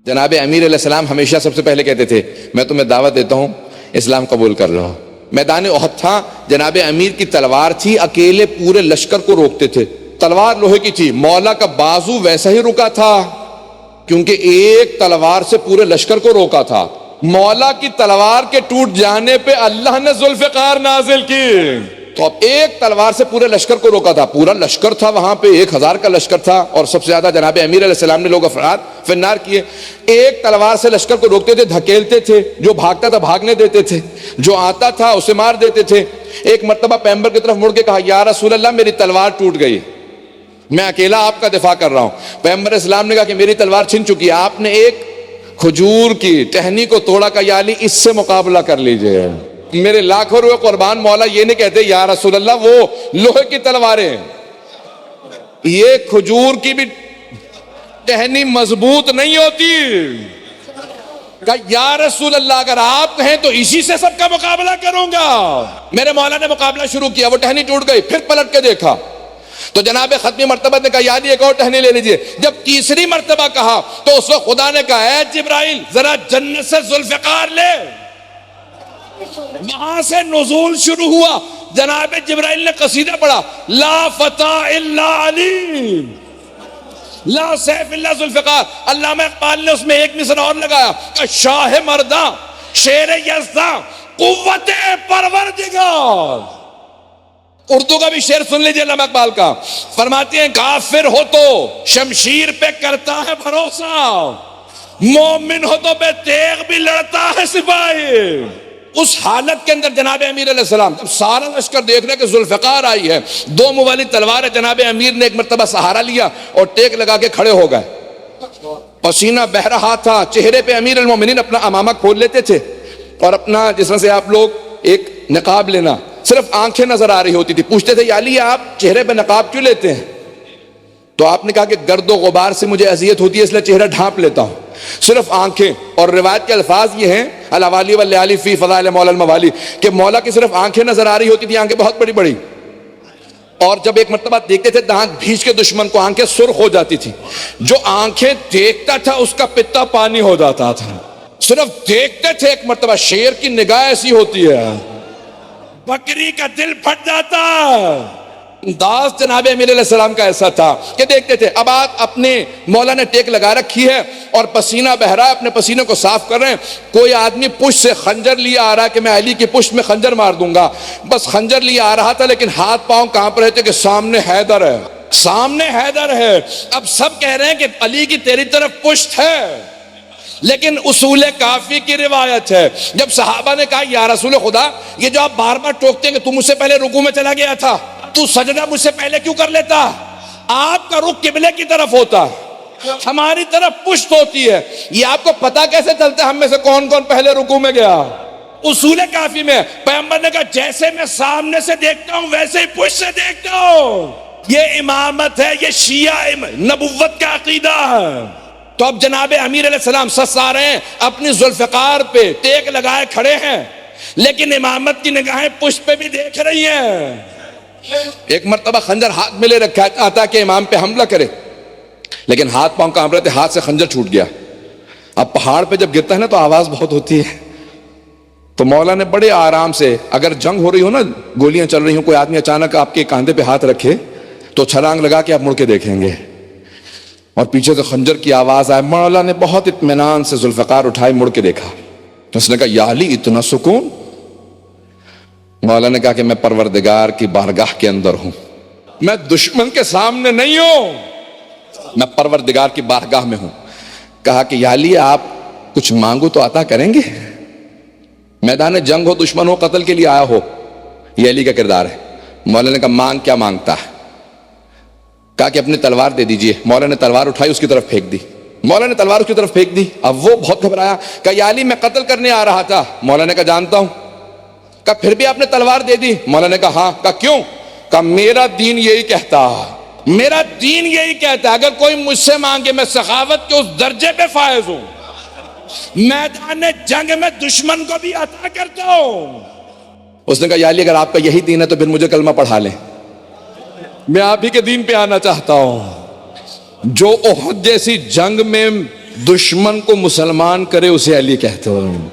جناب امیر علیہ السلام ہمیشہ سب سے پہلے کہتے تھے میں تمہیں دعوت دیتا ہوں اسلام قبول کر لو. میدان احد تھا, جناب امیر کی تلوار تھی, اکیلے پورے لشکر کو روکتے تھے. تلوار لوہے کی تھی, مولا کا بازو ویسا ہی رکا تھا کیونکہ ایک تلوار سے پورے لشکر کو روکا تھا. مولا کی تلوار کے ٹوٹ جانے پہ اللہ نے ذوالفقار نازل کی, تو اب ایک تلوار سے پورے لشکر کو روکا تھا. پورا لشکر تھا وہاں پہ, 1000 کا لشکر تھا, اور سب سے زیادہ جناب امیر علیہ السلام نے لوگ افراد فنار کیے. ایک تلوار سے لشکر کو روکتے تھے, دھکیلتے تھے, جو بھاگتا تھا بھاگنے دیتے تھے, جو آتا تھا اسے مار دیتے تھے. ایک مرتبہ پیغمبر کی طرف مڑ کے کہا یا رسول اللہ میری تلوار ٹوٹ گئی, میں اکیلا آپ کا دفاع کر رہا ہوں. پیغمبر اسلام نے کہا کہ میری تلوار چھن چکی ہے. آپ نے ایک کھجور کی ٹہنی کو توڑا, کا یا علی اس سے مقابلہ کر لیجئے. میرے لاکھوں روپے قربان, مولا یہ نہیں کہتے یا رسول اللہ وہ لوہے کی تلواریں, یہ کھجور کی بھی ٹہنی مضبوط نہیں ہوتی. کہا یا رسول اللہ اگر آپ کہیں تو اسی سے سب کا مقابلہ کروں گا. میرے مولا نے مقابلہ شروع کیا, وہ ٹہنی ٹوٹ گئی, پھر پلٹ کے دیکھا تو جناب ختمی مرتبہ نے کہا یاد ایک اور ٹہنی لے لیجئے. جب تیسری مرتبہ کہا تو اس وقت خدا نے کہا اے جبرائیل ذرا جنت سے ذوالفقار لے. وہاں سے نزول شروع ہوا. جناب جبرائیل نے قصیدہ پڑھا لا فتح الا علی لا سیف الا ذوالفقار. علامہ اقبال نے اس میں ایک مصرع اور لگایا کہ شاہ مرداں شیر یزداں قوت پروردگار. اردو کا بھی شعر سن لیجئے علامہ اقبال کا. فرماتے ہیں کافر ہو تو شمشیر پہ کرتا ہے بھروسہ, مومن ہو تو بے تیغ بھی لڑتا ہے سپاہی. اس حالت کے اندر جناب امیر علیہ السلام جب سارا لشکر دیکھ رہے کہ ذوالفقار آئی ہے, 2 موالد تلوار ہے, جناب امیر نے ایک مرتبہ سہارا لیا اور ٹیک لگا کے کھڑے ہو گئے. پسینہ بہ رہا تھا چہرے پہ. امیر المومنین اپنا امامہ کھول لیتے تھے اور اپنا جس طرح سے آپ لوگ ایک نقاب لینا, صرف آنکھیں نظر آ رہی ہوتی تھی. پوچھتے تھے یا علی آپ چہرے پہ نقاب کیوں لیتے ہیں؟ تو آپ نے کہا کہ گرد و غبار سے مجھے اذیت ہوتی ہے اس لیے چہرہ ڈھانپ لیتا ہوں, صرف آنکھیں. اور روایت کے الفاظ یہ ہیں الاوالی والیالی فی فضائل مولا الموالی, کہ مولا کی صرف آنکھیں نظر آ رہی ہوتی تھی, آنکھیں بہت بڑی بڑی, اور جب ایک مرتبہ دیکھتے تھے دانت بھیج کے دشمن کو آنکھیں سرخ ہو جاتی تھی. جو آنکھیں دیکھتا تھا اس کا پتا پانی ہو جاتا تھا. صرف دیکھتے تھے. ایک مرتبہ شیر کی نگاہ ایسی ہوتی ہے بکری کا دل پھٹ جاتا. انداز جناب امیر علیہ السلام کا ایسا تھا کہ دیکھتے تھے. اب آپ اپنے مولا نے ٹیک لگا رکھی ہے اور پسینہ بہ رہا ہے, اپنے پسینے کو صاف کر رہے ہیں. کوئی آدمی پشت سے خنجر لیے آ رہا ہے کہ میں علی کی پشت میں خنجر مار دوں گا. بس خنجر لیے آ رہا تھا لیکن ہاتھ پاؤں کانپ رہے تھے کہ سامنے حیدر ہے, سامنے حیدر ہے. اب سب کہہ رہے ہیں کہ علی کی تیری طرف پشت ہے, لیکن اصول کافی کی روایت ہے جب صحابہ نے کہا یا رسول خدا یہ جو آپ بار بار ٹوکتے ہیں کہ تم مجھ سے پہلے رکوع میں چلا گیا تھا, تو سجدہ مجھ سے پہلے کیوں کر لیتا؟ آپ کا رخ قبلے کی طرف ہوتا, ہماری طرف پشت ہوتی ہے. یہ آپ کو پتا کیسے چلتا ہے ہم میں سے کون کون پہلے رکوع میں گیا؟ اصول کافی میں پیغمبر نے کہا جیسے میں سامنے سے دیکھتا ہوں ویسے ہی پشت سے دیکھتا ہوں. یہ امامت ہے, یہ شیعہ نبوت کا عقیدہ ہے. تو اب جناب امیر علیہ السلام سس آ رہے ہیں, اپنی ذوالفقار پہ ٹیک لگائے کھڑے ہیں, لیکن امامت کی نگاہیں پشت پہ بھی دیکھ رہی ہیں. ایک مرتبہ خنجر ہاتھ میں لے رکھا آتا کہ امام پہ حملہ کرے, لیکن ہاتھ پاؤں کانپ رہے تھے, ہاتھ سے خنجر چھوٹ گیا. اب پہاڑ پہ جب گرتا ہے نا تو آواز بہت ہوتی ہے, تو مولا نے بڑے آرام سے, اگر جنگ ہو رہی ہو نا, گولیاں چل رہی ہوں, کوئی آدمی اچانک آپ کے کاندھے پہ ہاتھ رکھے تو چھلانگ لگا کے آپ مڑ کے دیکھیں گے اور پیچھے سے خنجر کی آواز آئے. مولا نے بہت اطمینان سے ذوالفقار اٹھائی, مڑ کے دیکھا تو اس نے کہا یا علی اتنا سکون؟ مولا نے کہا کہ میں پروردگار کی بارگاہ کے اندر ہوں, میں دشمن کے سامنے نہیں ہوں, میں پروردگار کی بارگاہ میں ہوں. کہا کہ یا علی آپ کچھ مانگو تو عطا کریں گے؟ میدان جنگ ہو, دشمن ہو, قتل کے لیے آیا ہو, یہ علی کا کردار ہے. مولا نے کہا مانگ کیا مانگتا ہے؟ کہا کہ اپنی تلوار دے دیجئے. مولا نے تلوار اٹھائی, اس کی طرف پھینک دی. مولا نے تلوار اس کی طرف پھینک دی. اب وہ بہت گھبرایا, کہا یا علی میں قتل کرنے آ رہا تھا. مولا نے کہا جانتا ہوں. کہا پھر بھی آپ نے تلوار دے دی؟ مولا نے کہا ہاں. کہا کیوں؟ کہا میرا دین یہی کہتا, میرا دین یہی کہتا ہے اگر کوئی مجھ سے مانگے میں سخاوت کے اس درجے پہ فائز ہوں, میدان جنگ میں دشمن کو بھی عطا کرتا ہوں. اس نے کہا یا علی اگر آپ کا یہی دین ہے تو پھر مجھے کلمہ پڑھا لیں, میں آپ ہی کے دین پہ آنا چاہتا ہوں. جو احد جیسی جنگ میں دشمن کو مسلمان کرے اسے علی کہتے ہیں.